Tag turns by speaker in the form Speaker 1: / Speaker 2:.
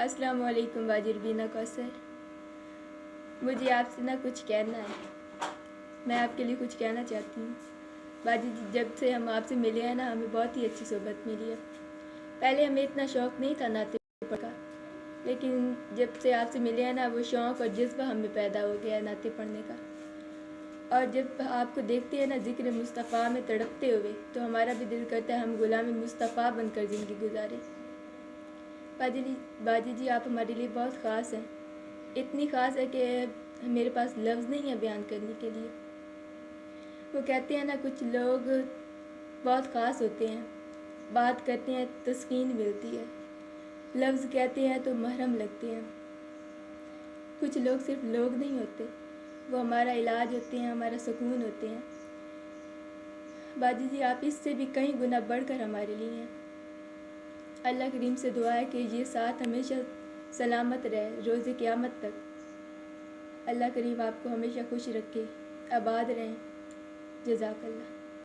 Speaker 1: السلام علیکم باجی ربینہ کوثر، مجھے آپ سے نہ کچھ کہنا ہے۔ میں آپ کے لیے کچھ کہنا چاہتی ہوں۔ باجی جی، جب سے ہم آپ سے ملے ہیں نا، ہمیں بہت ہی اچھی صحبت ملی ہے۔ پہلے ہمیں اتنا شوق نہیں تھا نعت پڑھنے کا، لیکن جب سے آپ سے ملے ہیں نا، وہ شوق اور جذبہ ہم میں پیدا ہو گیا ہے نعت پڑھنے کا۔ اور جب آپ کو دیکھتے ہیں نا ذکر مصطفیٰ میں تڑپتے ہوئے، تو ہمارا بھی دل کرتا ہے ہم غلام مصطفیٰ بن کر زندگی گزاریں۔ باجی جی، آپ ہمارے لیے بہت خاص ہیں، اتنی خاص ہے کہ میرے پاس لفظ نہیں ہے بیان کرنے کے لیے۔ وہ کہتے ہیں نا، کچھ لوگ بہت خاص ہوتے ہیں، بات کرتے ہیں تسکین ملتی ہے، لفظ کہتے ہیں تو محرم لگتے ہیں۔ کچھ لوگ صرف لوگ نہیں ہوتے، وہ ہمارا علاج ہوتے ہیں، ہمارا سکون ہوتے ہیں۔ باجی جی، آپ اس سے بھی کئی گنا بڑھ کر ہمارے لیے ہیں۔ اللہ کریم سے دعا ہے کہ یہ ساتھ ہمیشہ سلامت رہے روز قیامت تک۔ اللہ کریم آپ کو ہمیشہ خوش رکھے، آباد رہیں۔ جزاک اللہ۔